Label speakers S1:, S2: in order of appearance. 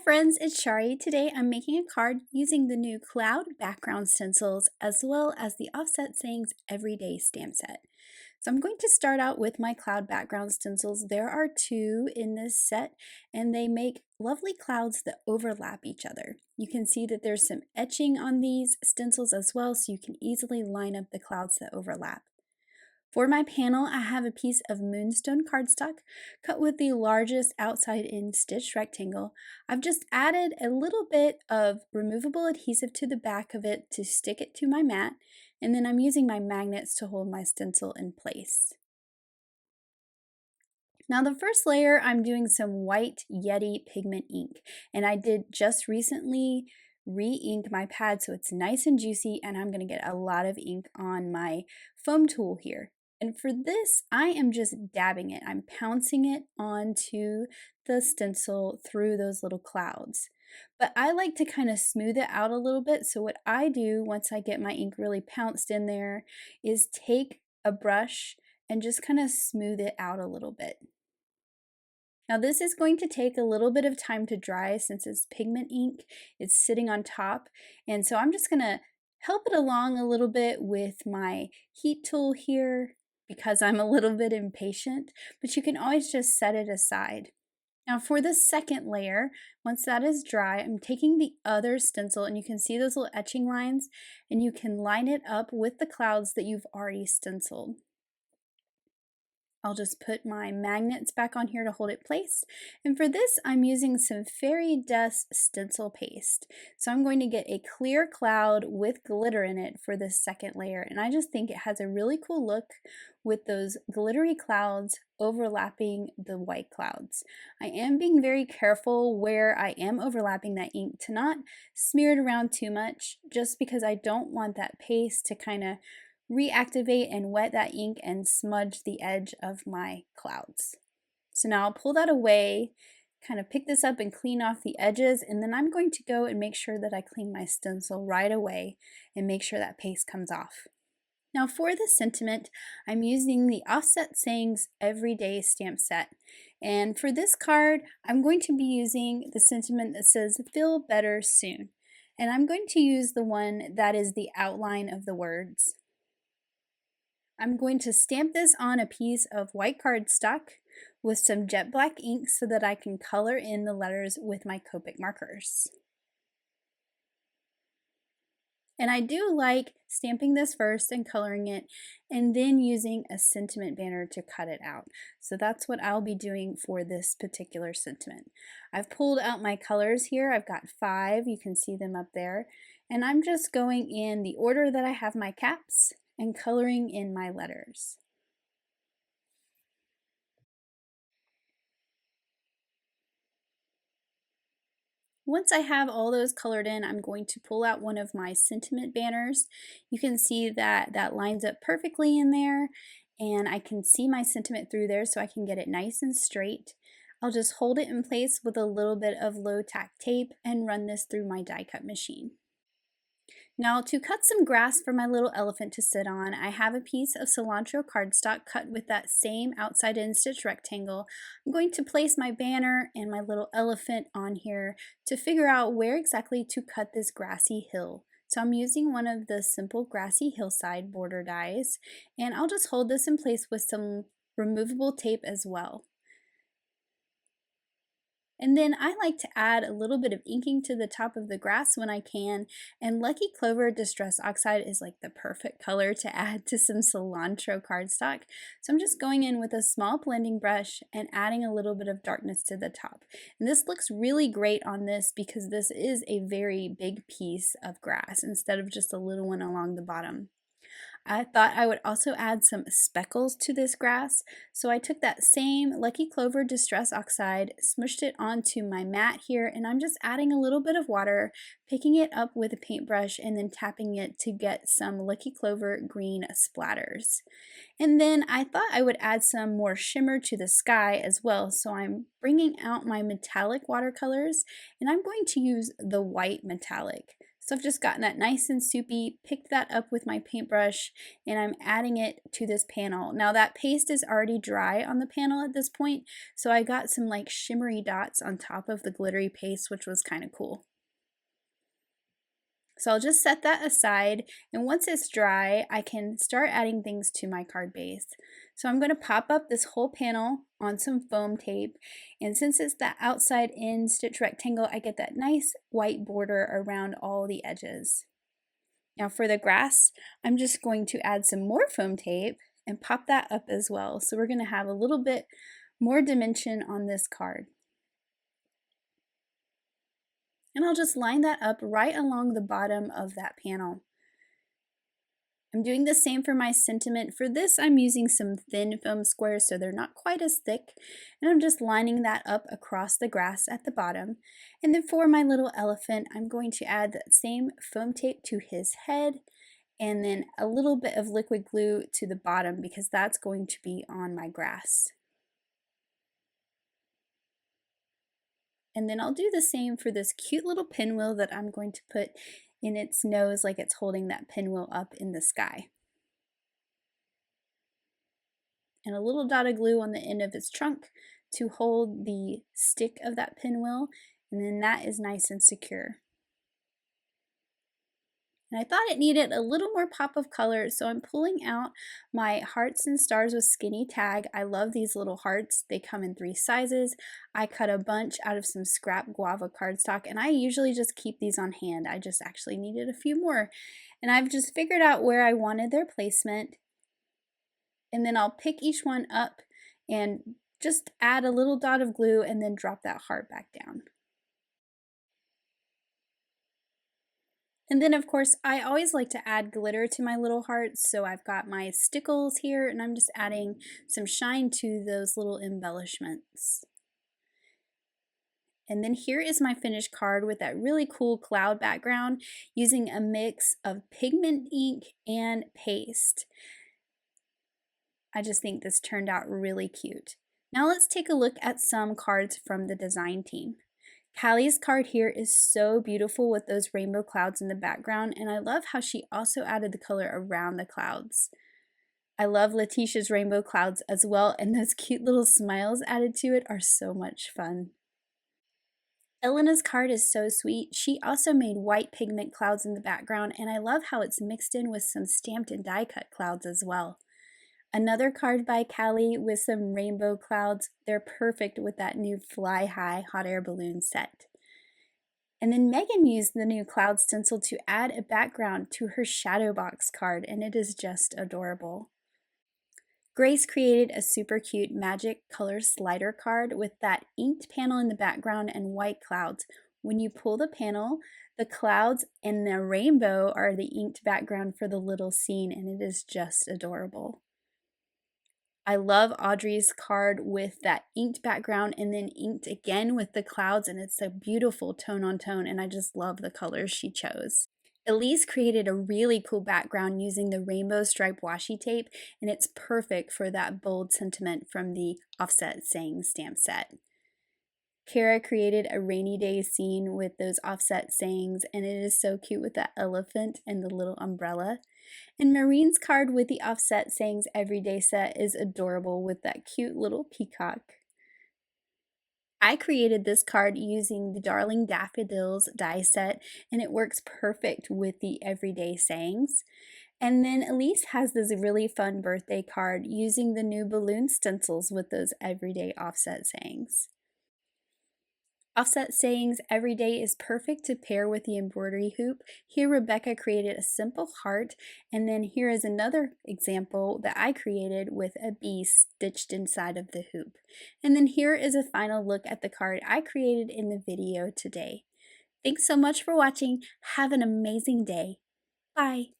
S1: friends, it's Chari. Today I'm making a card using the new cloud background stencils as well as the offset sayings everyday stamp set. So I'm going to start out with my cloud background stencils. There are two in this set and they make lovely clouds that overlap each other. You can see that there's some etching on these stencils as well, so you can easily line up the clouds that overlap. For my panel, I have a piece of Moonstone cardstock cut with the largest outside in stitched rectangle. I've just added a little bit of removable adhesive to the back of it to stick it to my mat, and then I'm using my magnets to hold my stencil in place. Now the first layer, I'm doing some white Yeti pigment ink, and I did just recently re-ink my pad so it's nice and juicy, and I'm going to get a lot of ink on my foam tool here. And for this, I am just dabbing it. I'm pouncing it onto the stencil through those little clouds. But I like to kind of smooth it out a little bit, so what I do once I get my ink really pounced in there is take a brush and just kind of smooth it out a little bit. Now this is going to take a little bit of time to dry since it's pigment ink. It's sitting on top, and so I'm just going to help it along a little bit with my heat tool here because I'm a little bit impatient, but you can always just set it aside. Now for the second layer, once that is dry, I'm taking the other stencil, and you can see those little etching lines, and you can line it up with the clouds that you've already stenciled. I'll just put my magnets back on here to hold it place. And for this, I'm using some fairy dust stencil paste. So I'm going to get a clear cloud with glitter in it for this second layer. And I just think it has a really cool look with those glittery clouds overlapping the white clouds. I am being very careful where I am overlapping that ink to not smear it around too much, just because I don't want that paste to kind of reactivate and wet that ink and smudge the edge of my clouds. So now I'll pull that away, kind of pick this up and clean off the edges, and then I'm going to go and make sure that I clean my stencil right away and make sure that paste comes off. Now for the sentiment, I'm using the Offset Sayings Everyday Stamp Set. And for this card, I'm going to be using the sentiment that says, "Feel better soon." And I'm going to use the one that is the outline of the words. I'm going to stamp this on a piece of white cardstock with some jet black ink so that I can color in the letters with my Copic markers. And I do like stamping this first and coloring it, and then using a sentiment banner to cut it out. So that's what I'll be doing for this particular sentiment. I've pulled out my colors here. I've got 5, you can see them up there. And I'm just going in the order that I have my caps and coloring in my letters. Once I have all those colored in, I'm going to pull out one of my sentiment banners. You can see that that lines up perfectly in there, and I can see my sentiment through there so I can get it nice and straight. I'll just hold it in place with a little bit of low tack tape and run this through my die cut machine. Now to cut some grass for my little elephant to sit on, I have a piece of Cilantro cardstock cut with that same outside in stitch rectangle. I'm going to place my banner and my little elephant on here to figure out where exactly to cut this grassy hill. So I'm using one of the simple Grassy Hillside border dies, and I'll just hold this in place with some removable tape as well. And then I like to add a little bit of inking to the top of the grass when I can, and Lucky Clover Distress Oxide is like the perfect color to add to some Cilantro cardstock. So I'm just going in with a small blending brush and adding a little bit of darkness to the top. And this looks really great on this because this is a very big piece of grass instead of just a little one along the bottom. I thought I would also add some speckles to this grass, so I took that same Lucky Clover Distress Oxide, smushed it onto my mat here, and I'm just adding a little bit of water, picking it up with a paintbrush, and then tapping it to get some Lucky Clover green splatters. And then I thought I would add some more shimmer to the sky as well, so I'm bringing out my metallic watercolors, and I'm going to use the white metallic. So I've just gotten that nice and soupy, picked that up with my paintbrush, and I'm adding it to this panel. Now that paste is already dry on the panel at this point, so I got some like shimmery dots on top of the glittery paste, which was kind of cool. So I'll just set that aside, and once it's dry, I can start adding things to my card base. So I'm going to pop up this whole panel on some foam tape, and since it's that outside in stitch rectangle, I get that nice white border around all the edges. Now for the grass, I'm just going to add some more foam tape and pop that up as well. So we're going to have a little bit more dimension on this card. And I'll just line that up right along the bottom of that panel. I'm doing the same for my sentiment. For this, I'm using some thin foam squares so they're not quite as thick. And I'm just lining that up across the grass at the bottom. And then for my little elephant, I'm going to add that same foam tape to his head and then a little bit of liquid glue to the bottom because that's going to be on my grass. And then I'll do the same for this cute little pinwheel that I'm going to put in its nose like it's holding that pinwheel up in the sky. And a little dot of glue on the end of its trunk to hold the stick of that pinwheel, and then that is nice and secure. And I thought it needed a little more pop of color, so I'm pulling out my Hearts and Stars with Skinny tag. I love these little hearts. They come in 3 sizes. I cut a bunch out of some scrap Guava cardstock, and I usually just keep these on hand. I just actually needed a few more. And I've just figured out where I wanted their placement. And then I'll pick each one up and just add a little dot of glue and then drop that heart back down. And then of course, I always like to add glitter to my little hearts, so I've got my stickles here and I'm just adding some shine to those little embellishments. And then here is my finished card with that really cool cloud background using a mix of pigment ink and paste. I just think this turned out really cute. Now let's take a look at some cards from the design team. Callie's card here is so beautiful with those rainbow clouds in the background, and I love how she also added the color around the clouds. I love Letitia's rainbow clouds as well, and those cute little smiles added to it are so much fun. Elena's card is so sweet. She also made white pigment clouds in the background, and I love how it's mixed in with some stamped and die cut clouds as well. Another card by Callie with some rainbow clouds. They're perfect with that new Fly High hot air balloon set. And then Megan used the new cloud stencil to add a background to her shadow box card, and it is just adorable. Grace created a super cute magic color slider card with that inked panel in the background and white clouds. When you pull the panel, the clouds and the rainbow are the inked background for the little scene, and it is just adorable. I love Audrey's card with that inked background and then inked again with the clouds, and it's a beautiful tone on tone, and I just love the colors she chose. Elise created a really cool background using the rainbow stripe washi tape, and it's perfect for that bold sentiment from the Offset Saying stamp set. Kara created a rainy day scene with those offset sayings, and it is so cute with that elephant and the little umbrella. And Marine's card with the offset sayings everyday set is adorable with that cute little peacock. I created this card using the Darling Daffodils die set, and it works perfect with the everyday sayings. And then Elise has this really fun birthday card using the new balloon stencils with those everyday offset sayings. Offset sayings every day is perfect to pair with the embroidery hoop. Here Rebecca created a simple heart, and then here is another example that I created with a bee stitched inside of the hoop. And then here is a final look at the card I created in the video today. Thanks so much for watching. Have an amazing day. Bye.